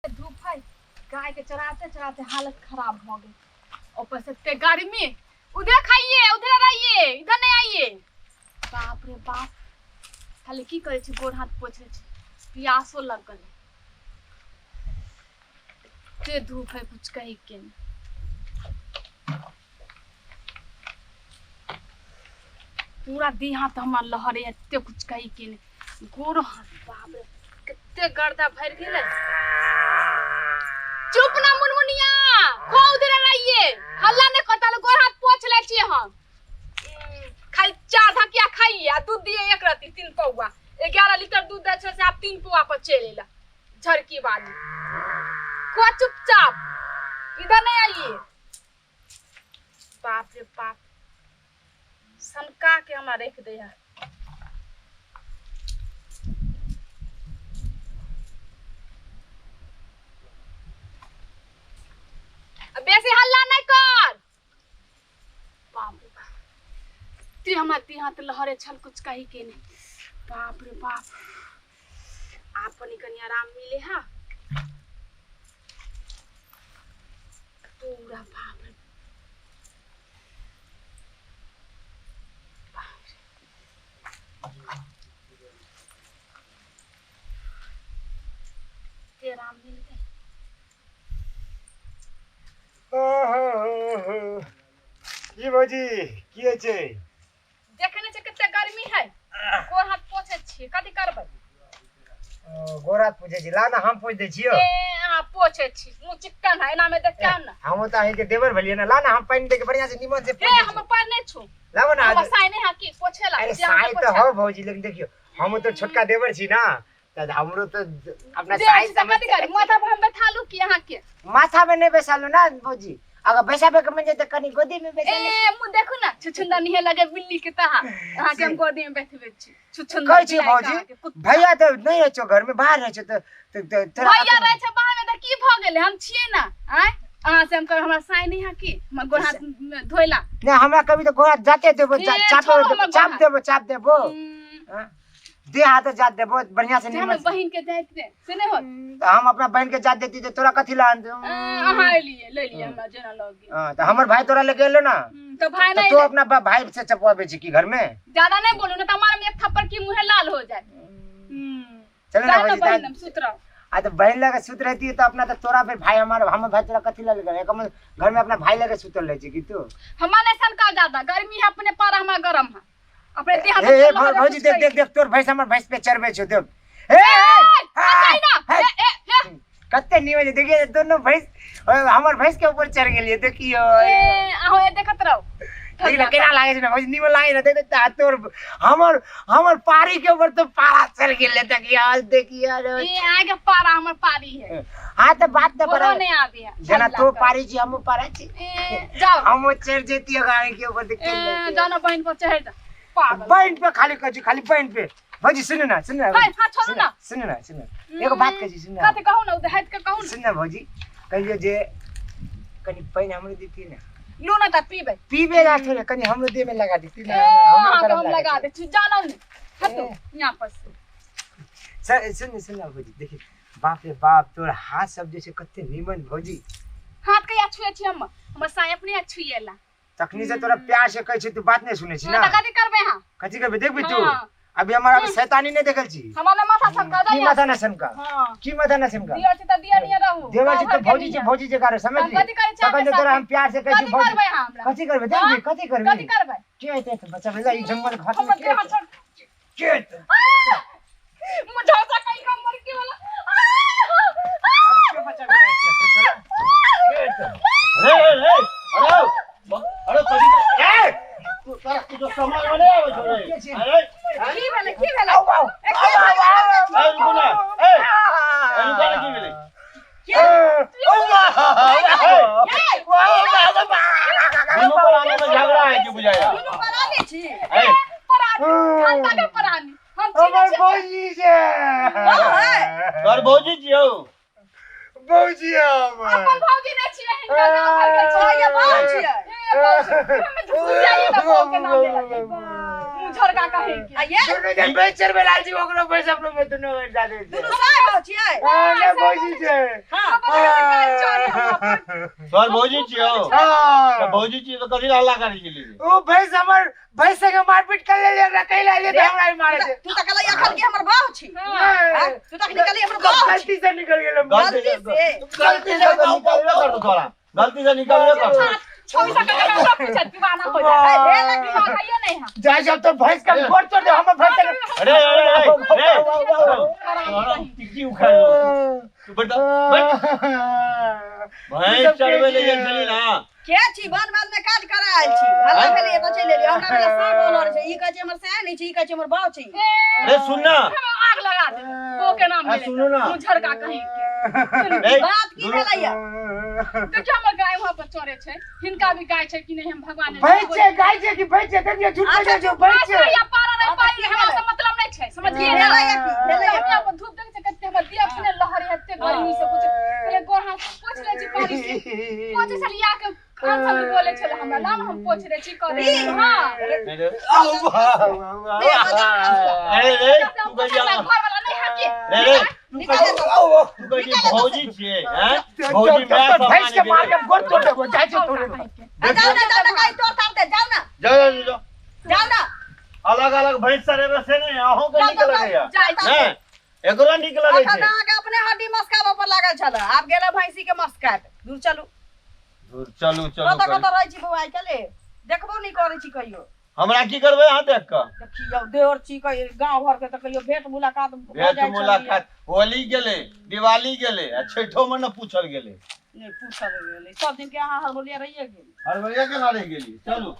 धूप है, गाय के चराते चराते हालत खराब हो गई। ऊपर से ते गर्मी, उधर खाइए, उधर रहिए, इधर नहीं आइए। बाप रे बाप, खाली की करे छी, गोड़ हाथ पोछे छी, प्यासो लग गए। ते धूप है, कुछ कही के नहीं। पूरा देह हाथ हमार लहरे, एते कुछ कही के नहीं। गोड़ हाथ बाप रे कितने गर्दा भर गेले। चुप ना मुनमुनिया, खो उधर रहिए, हल्ला ने करता, गोड़ हाथ पोछ ले छी हम। खाली 4 धकिया खाइए आ दूध दिए एक रत्ती 3 पौआ। 11 लीटर दूध दे छे से आप 3 पौआ पर चलेला झरकी वाली। को चुपचाप इधर नहीं आइए। बाप रे बाप, सनका के हमरा रख दे है। बेसी हल्ला नहीं कर। बाप रे बाप, ती हमारे हाथ लहरे छल, कुछ कही के नहीं। बाप रे बाप, आपनी कनी आराम मिले है पूरा। बाप रे आराम मिल गए। की भौजी की छै? देखने से कितना गर्मी है, गोड़ हाथ पोछे छी, कथि करबै? गोड़ हाथ पोछे छी, ला ना हम पोछ दे छियो। आ पोछे छी, मुंह चिक्कन है, एना में देख के ना। हम त अही के देवर भलिए ना, ला ना हम पानी दे के बढ़िया से निमन से पोछ दे। हम पैर नहीं छू, लाबो ना। हम साई नहीं हाकी पोछे ला। अरे साई तो हो भौजी, लेकिन देखियो हम तो छोटका देवर छी ना, त हमरो तो अपना साई समझ के माथा पर हम बैठा लू कि यहां के माथा में नहीं बैसालू ना भौजी। अगर बैसाबे के मन जे त कनी गोदी में बैसा ले। मुंह देखो ना, छुछुंदा नहीं लगे बिल्ली के तहा। यहां के हम गोदी में बैठबे छी, छुछुंदा कहै छी भौजी। भैया तो नहीं है छो घर में, बाहर है छो तो तोरा भैया रहे छ बाहर में, त की भ गेले? हम छिए ना, आय अहां से हम कर हमरा साई नहीं हाकी, हम गोड़ हाथ धोइला नहीं। हमरा कभी तो गोड़ हाथ जाते देबो, चाप देबो दे हाथ जात देबो बढ़िया से। हम बहन के जात दे से नहीं हो तो हम अपना बहन के जात देती तो तोरा कथि ला अहां लिए ले लिए हमरा जना लगी। हां तो हमर भाई तोरा लेके एलो ना, तो भाई नहीं तो अपना भाई से चपवाबे छी की घर में। ज्यादा नहीं बोलू ना, तो हमारे में एक थप्पड़ की मुंह लाल हो जाए। चलो ना भाई, बहन सुतरा आ तो बहन लगे सुत रहती है तो अपना तो तोरा फिर भाई हमर भाई तोरा कथि ला लेगा? घर में अपना भाई लगे सुतल रहे छी की तू? हमारे सनका ज्यादा गर्मी है, अपने पारा हमारा गरम है, अपने देह ए भौजी देख देख देख, तोर भैंस हमर भैंस पे चढ़बे छ देख। कते निवे देखिए दोनों भैंस हमर भैंस के ऊपर चढ़ गेलिए देखियो। आहो ए देखत रहो, केना केना लागे छ ना भौजी, निमन लागे ना। देख तोर हमर पारी के ऊपर तो पारा चढ़ गेले देखियो देखियो। ए आगे पारा हमर पारी है। हां तो बात तो बड़ा नहीं आवे है जना तो पारी छी, हम पारा छी। जाओ हम चढ़ जेती गाड़ी के ऊपर देखिए। जानो बहन पर चढ़ जा, पागल बहन पे खाली कजी, खाली बहन पे। भौजी सुन ना हां छोड़ ना, सुन ना एगो बात कजी, सुन ना कते कहू ना, उधर हट के कहू ना। सुन ना भौजी, कहियो जे कनी पानी हमरे देती ना, लो ना, त पीबे ना थोड़े कनी हमरे देह में लगा देती ना, हम लगा दे छी। जानो नहीं हटो यहां पर से। सुन ना भौजी, देखी बाप रे बाप, तोर हाथ सब जैसे कते नीमन भौजी। हाथ के छुए छी हम साई अपने छुएला। तखनी से तोरा प्यार से कहै छी, तू बात नहीं सुने छी ना। त कथि करबे? हां कथि करबे देखबी तू? अभी हमारा अभी शैतानी नहीं देखल छी। हमारा माथा सनका की माथा ना सनका? हां की माथा ना सनका? दिया छी त दिया नहीं रहू, देवर छी तो भौजी जे करे समझ ली। तखन तोरा हम प्यार से कहै छी भौजी। करबे हमरा कथि करबे देखबी कथि करबे? कथि करबे? के हेते तो बच्चा भेला ई जंगल घाट में हम देह छोड़ के हेते? मुझे सा कहीं का मर के वाला के बच्चा भेला के हेते? अरे कथि ए तू तारा कुछ समझ में नहीं आवे छोरे। अरे की भेले आओ आओ ए रुको ना, रुको ना, की भेले? दोनों पराने में झगड़ा है कि बुझाया? दोनों परानी छी, ए परानी खानदा के परानी हम हमर छी। भौजी जे तोर भौजी जियो भौजी हमर अपन भौजी ने छी, हिनका गांव भर के छी, ये बात छी। ए हम झुरियाई ना बोल के नाम ले लगे मुझरका कहे के। सुनो जे बेचर बेलाल जी ओकरो पैसा अपनो में दुनो जा दे। दुनु साहब छियै ने भौजी छै हां तोर भौजी छियो हां भौजी छी तो कथि हल्ला करै छी ओ भैंस हमर भैंस के मारपीट कर ले रखै ले त हमरा ही मारे छै तू त कहला अखन के हमर बाप छी तू त निकली हमर बाप गलती से निकल गेल गलती से गलती से निकलबे कर छोड़ सके तो सब कुछ दीवाना हो जाए ले लगी खाइए नहीं हम जा जब तो भैंस का गोड़ तोड़ दे हम भैंस के अरे टिक्की उखाड़ लो तू बेटा भैंस चढ़वे ले गेल छली ना के छी वन वन में काज करे आइल छी हल्ला भेले एतो चले ले हमरा बेला साग बनल छै ई कहै छै हमर सैन छी ई कहै छै हमर बाप छी अरे सुन ना आग लगा दे वो के नाम ले सुनो ना मुझर का कहीं के बात की भेलैया देखिए हमर गाय वहां पर चोरे छै हिनका भी गाय छै कि नहीं हम भगवान ने भैंस छै गाय छै कि भैंस छै देखिए झूठ बोल जो भैंस छै या पारा नहीं पाई हमरा से मतलब नहीं छै समझिए ना भेलैया हम धूप देख से कते हमर दिया अपने लहर हते गर्मी से कुछ पहले गोर हाथ पोछ ले छी पानी से पोछ से लिया के कान से बोले छले हमरा नाम हम पोछ रे छी करे हां अरे रे तू कहिया घर वाला नहीं हकी रे तू कहिया भौजी छिए हैं भौजी मैं भैंस के मार के गोड़ तोड़ दे जाय छै तोड़ जाओ ना गाय तोड़ तार दे जाओ ना जाओ ना अलग अलग भैंस सरे से नहीं अहों के निकल गया हैं एकरा निकल गई अखन छै आगे अपने हड्डी मस्का पर लागल छल आब गेला भैंसी के मस्का दूर चलू चलू कत कत रहै छी बौआ चले देखबो नहीं करै छी कहियो हमरा की करबै अहाँ देख के देखियो देवर छी कहियो गांव घर के त कहियो भेंट मुलाकात भ भेट जाय मुलाकात होली गेले दिवाली गेले आ छठो में न पूछल गेले नहीं पूछल गेलै सब दिन के अहाँ हरमोलिया रहिए गेल हर भैया के ना रह गेली चलू